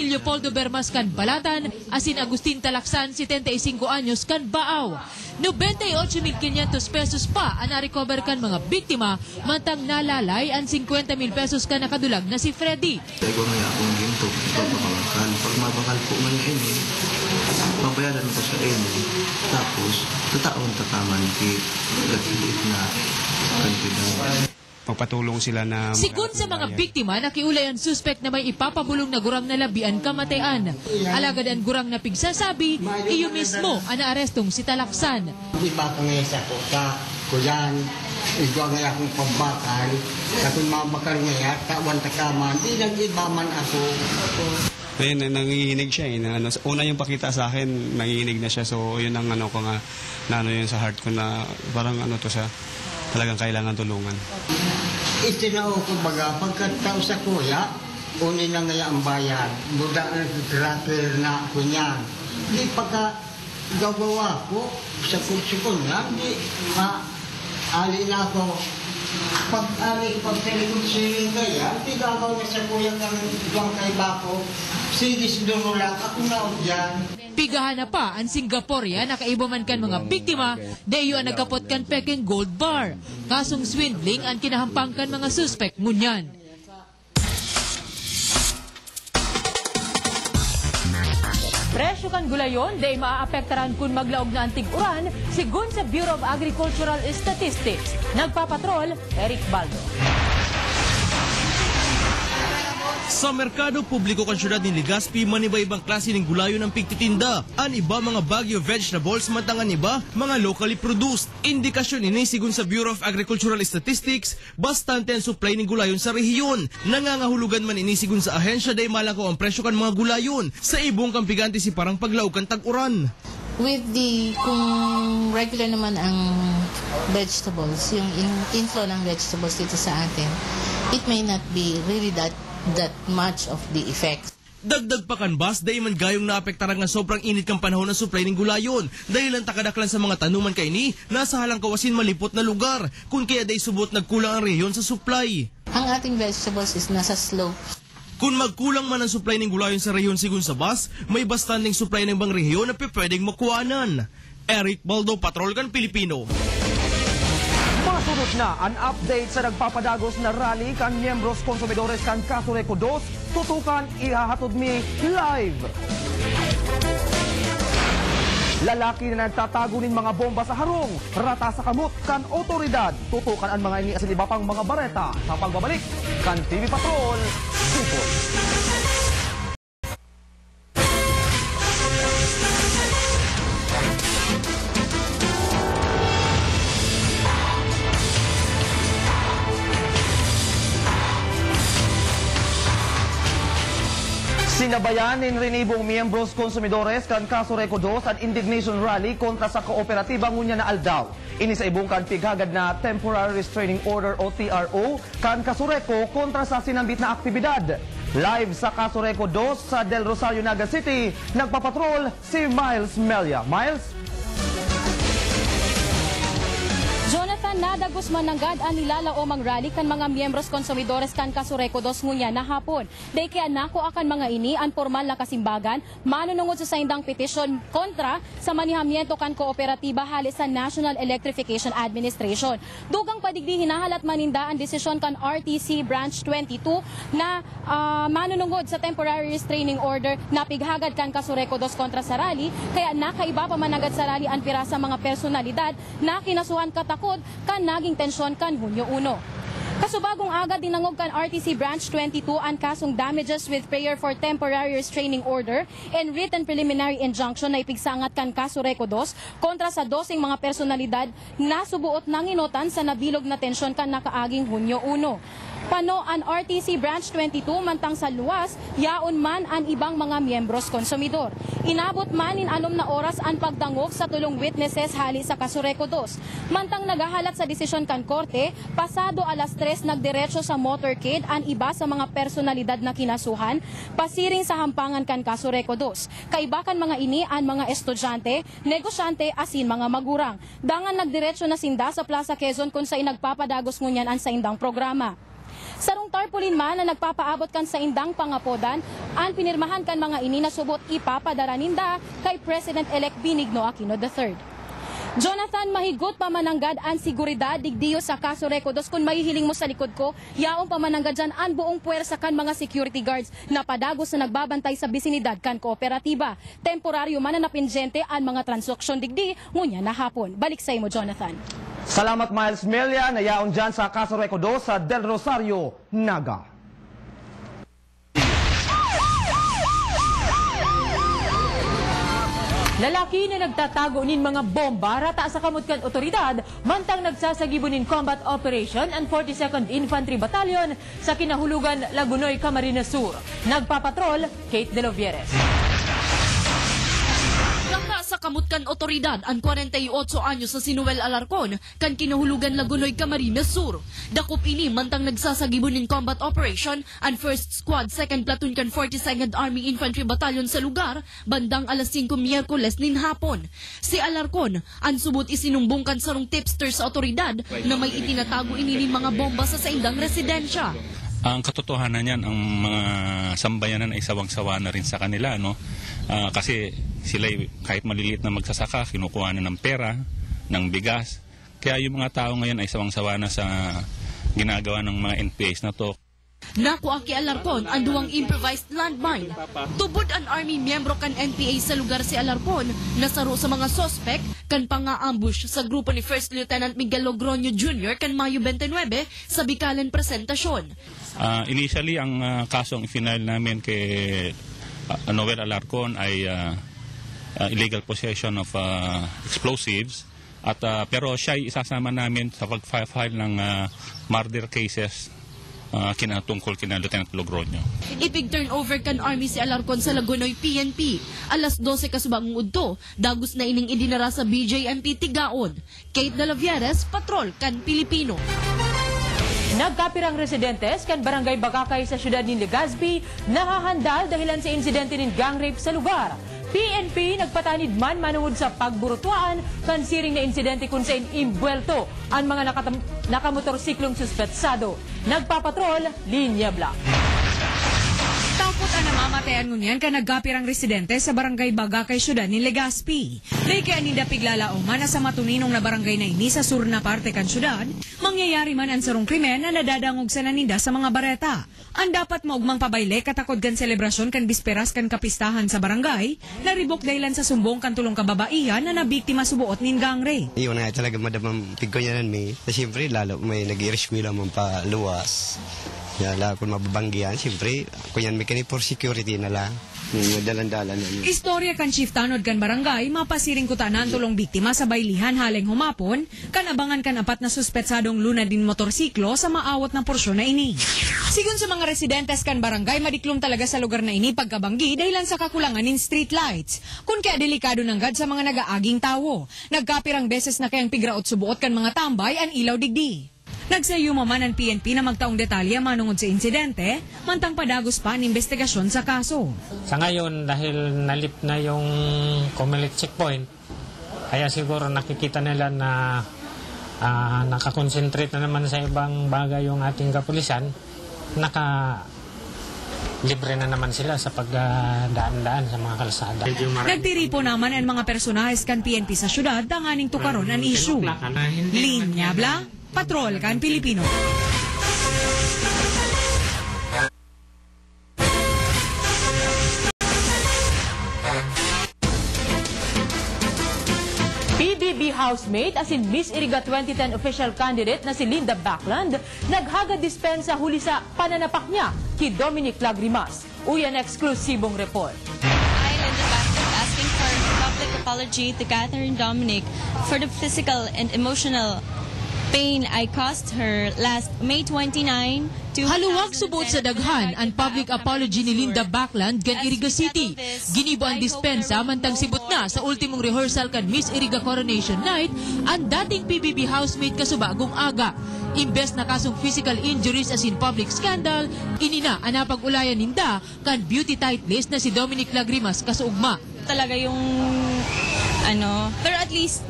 Leopoldo Bermas kan Balatan, asin Agustin Talaksan, 75 anyos kan Baaw. 98,500 pesos pa ang na-recover kan mga biktima, mantang nalalay ang 50,000 pesos kan nakadulag na si Freddy. Ego nga akong ginto, ipapakawakan. Pag mabakal po nga ini, pabayaran ko sa ini. Tapos, tataon tataman kit na kantidad. Magpatulong sila na... Sigun sa mga biktima, nakiulay ang suspect na may ipapabulong na gurang na labian kamatayan. Alagad ang gurang na pigsasabi, iyo mismo ang naarestong si Talaksan. Iba ko ngayon sa kuta, kuyan, igwa ngayon akong pambakal, kapag mabakal ngayon, tawan takaman, di nag-iba man ako. Ayun, nanginginig siya. Una yung pakita sa akin, nanginginig na siya. So, yun ang ano ko nga, na ano yun sa heart ko na parang ano to siya, talagang kailangan tulungan. Itinao ko baga, pagkatao sa kuya, unin na ngayon ang bayan, buda ang tracker na kunyan. Di pagka gawawa ko, sa kursikon na, di ali na ako. Pag-ali ko, pag-telikot-siling kaya, di gagaw na sa kuya kang ibang kaibako, sigis doon lang, ako na o dyan. Pigahan na pa ang Singaporean nakaibaman kan mga biktima dayo ang nagkapot kan peking gold bar. Kasong swindling ang kinahampangkan mga suspect ngunyan. Presyo kan gulayon day maaapektaran kung maglaog na antig uran sigun sa Bureau of Agricultural Statistics. Nagpapatrol, Eric Baldo. Sa merkado publiko kan syudad ni Legazpi, maniba-ibang klase ng gulayon ang pigtitinda. An iba mga Baguio vegetables, matangan iba mga locally produced. Indikasyon ini sigun sa Bureau of Agricultural Statistics, bastante ang supply ng gulayon sa rehiyon. Nangangahulugan man ini sigun sa ahensya day malako ang presyo kan mga gulayon. Sa ibong kampiganti si parang paglaog kan tag-uran. Kung regular naman ang vegetables, yung inflow ng vegetables dito sa atin, it may not be really that much of the effect. Dagdag pa kan bas, dahil man gayong naapektaran nga sobrang init kang panahon ng supply ng gulayon. Dahil ang takadaklan sa mga tanuman kay ni, nasa halang kawasin malipot na lugar. Kung kaya day subot nagkulang ang rehiyon sa supply. Ang ating vegetables is nasa slope. Kung magkulang man ang supply ng gulayon sa rehiyon sigun sa bas, may bastanding supply ng bang rehiyon na pwedeng makuhanan. Eric Baldo, Patrol kan Pilipino. Masunod na ang update sa nagpapadagos na rally kan miyembros konsumidores kan Casureco 2, tutukan ihahatod mi live. Lalaki na nagtatago ng mga bomba sa harong, rata sa kamot kan otoridad, tutukan ang mga ini asin iba pang mga bareta sa pagbabalik kan TV Patrol, Sipol. Sinabayanin rin ibong miyembros konsumidores kan Casureco 2 at indignation rally kontra sa kooperatiba ngunya na Aldao. Ini sa ibong kan pighagad na Temporary Restraining Order o TRO kan Casureco kontra sa sinambit na aktibidad. Live sa Casureco 2 sa Del Rosario, Naga City, nagpapatrol si Miles Melia. Miles? Jonathan, nadagos man nanggad ang nilalaomang rally kan mga miyembros konsumidores kan Casureco 2 ngunya na hapon. Day kaya nako akan mga ini ang formal na kasimbagan manunungod sa saindang petisyon kontra sa manihamiento kan kooperatiba halis sa National Electrification Administration. Dugang padigdi hinahalat maninda ang desisyon kan RTC Branch 22 na manunungod sa temporary restraining order na pighagad kan Casureco 2 kontra sa rally, kaya nakaiba pa managad sa rally ang pira sa mga personalidad na kinasuhan katakot kan naging tensyon kan Hunyo 1. Kasubagong agad dinangog kan RTC Branch 22 ang kasong damages with prayer for temporary restraining order and written preliminary injunction na ipigsangat kan Casureco 2 kontra sa 12 mga personalidad na subuot ng inutan sa nabilog na tensyon kan nakaaging Hunyo 1. Pano ang RTC Branch 22 mantang sa luwas, yaon man ang ibang mga miyembros konsumidor. Inabot man in 6 na oras ang pagdangog sa tulong witnesses hali sa Casureco 2. Mantang nagahalat sa desisyon kan korte, pasado alas 3 nagdiretso sa motorcade ang iba sa mga personalidad na kinasuhan, pasiring sa hampangan kan Casureco 2. Kaibakan mga ini ang mga estudyante, negosyante asin mga magurang. Dangan nagdiretso na sinda sa Plaza Quezon kung sa inagpapadagos ngunyan ang saindang programa. Sarong tarpaulin man na nagpapaabot kan sa indang pangapodan, an pinirmahan kan mga ini na subot ipapadara ninda kay President-elect Benigno Aquino III. Jonathan, mahigot pamananggad ang seguridad digdiyo sa kaso Reco 2 kung mahihiling mo sa likod ko, yaong pamananggad dyan ang buong puwersa kan mga security guards na padagos na nagbabantay sa bisinidad kan kooperatiba. Temporaryo man na napinjente ang mga transaksyon digdi, ngunya na hapon. Balik sa imo, Jonathan. Salamat Miles Melia na yaon dyan sa kaso Reco 2 sa Del Rosario, Naga. Lalaki na nagtatago nin mga bomba rata sa kamutkan otoridad mantang nagsasagibunin combat operation ang 42nd Infantry Battalion sa kinahulugan Lagunoy, Camarines Sur. Nagpapatrol, Kate De Lovieres. Sa kamutkan otoridad ang 48 anyos sa Sinuel Alarcon kan kinahulugan Lagunoy, Camarines Sur. Dakop ini mantang nagsasagibunin combat operation ang 1st Squad 2nd Platoon kan 42nd Army Infantry Battalion sa lugar bandang alas 5 Miyerkules nin hapon. Si Alarcon ang subot isinumbungkan sarong tipster sa otoridad na may itinatago ininin mga bomba sa saindang residensya. Ang katotohanan niyan, ang mga sambayanan ay sawang-sawa na rin sa kanila, no? Kasi sila kahit maliliit na magsasaka, kinukuha na ng pera, ng bigas. Kaya yung mga tao ngayon ay sawang-sawa na sa ginagawa ng mga NPAs na to. Nakuha kay Alarcon ang duwang improvised landmine. Tubod ang army miyembro kan NPA sa lugar si Alarcon, nasaro sa mga sospek kan panga-ambush sa grupo ni First Lieutenant Miguel Logroño Jr. kan Mayo 29 sa Bicalen Presentasyon. Initially, ang kasong i-final namin kay Noel Alarcon ay illegal possession of explosives. Pero siya ay isasama namin sa pag-file ng murder cases kinatungkol kina Lieutenant Logroño. Ipig-turn over kan Army si Alarcon sa Lagunoy PNP. Alas 12 kasubang udto, dagos na ining idinara sa BJMP Tigaon. Kate De Lovieres, Patrol kan Pilipino. Nagkapirang residentes kan Barangay Bagakay sa siyudad ni Legazpi nahahandal dahilan sa insidente ng gang rape sa lugar. PNP nagpatanid man manungod sa pagburutuan kan siring na insidente kung saan imbuelto ang mga nakamotorsiklong suspetsado. Nagpapatrol, Linya Black. Takot ang namamatayan ngunyan ka nagkapirang residente sa Barangay Bagakay siyudad ni Legazpi. Dahil kaya nida piglalauman na sa matuninong na barangay na ini sa sur na parte kan siyudad, mangyayari man ang sarong krimen na nadadangog sa naninda sa mga bareta. Ang dapat maugmang pabayle katakod kan selebrasyon kan bisperas kan kapistahan sa barangay, naribok dahilan sa sumbong kan tulong kababaihan na nabiktima subuot nin gang rape. Iyon na talaga madamang pigkonyanan may. Siyempre lalo may nag-i-rescue naman pa luwas. Yala, kung mababanggihan, siyempre, kung yan may kani for security na lang. Yung dalan-dalan namin. Istorya kan Chief Tanod kan barangay, mapasiring kutanan tulong biktima sa baylihan haleng humapon, kan abangan kan apat na suspetsadong luna din motorsiklo sa maawat na porsyon na ini. Sigun sa mga residentes kan barangay, madiklom talaga sa lugar na ini pagkabanggi dahilan sa kakulangan in street lights. Kung kaya delikado nanggad sa mga nagaaging tawo. Nagkapirang beses na kayang pigraot subuot kan mga tambay ang ilaw digdi. Nagsayo man ang PNP na magtaong detalye manungod sa insidente, mantang padagos pa ang investigasyon sa kaso. Sa ngayon, dahil nalip na yung Comelec checkpoint, kaya siguro nakikita nila na nakakonsentrate na naman sa ibang bagay yung ating kapulisan, libre na naman sila sa pagdaan-daan sa mga kalsada. Nagtiripo naman ang mga personahes kan PNP sa syudad danganing tukaron ang issue. Linya Bla, Patrol kan Pilipino. PBB housemate as in Miss Iriga 2010 official candidate na si Linda Backland naghagad dispensa huli sa pananapak niya kay Dominic Lagrimas. Uyan eksklusibong report. I, Linda Backland, asking for a public apology to Catherine Dominic for the physical and emotional pain I caused her last May 29, 2010. Haluwag subot sa daghan ang public apology ni Linda Backland kan Iriga City. Ginibo ang dispensa mantang sibot na sa ultimong rehearsal kan Miss Iriga Coronation Night ang dating PBB housemate kasubagong aga. Imbes na kasong physical injuries as in public scandal, inina ang napag-ulayan ninda kan beauty tight list na si Dominic Lagrimas kasuugma. Talaga yung pero at least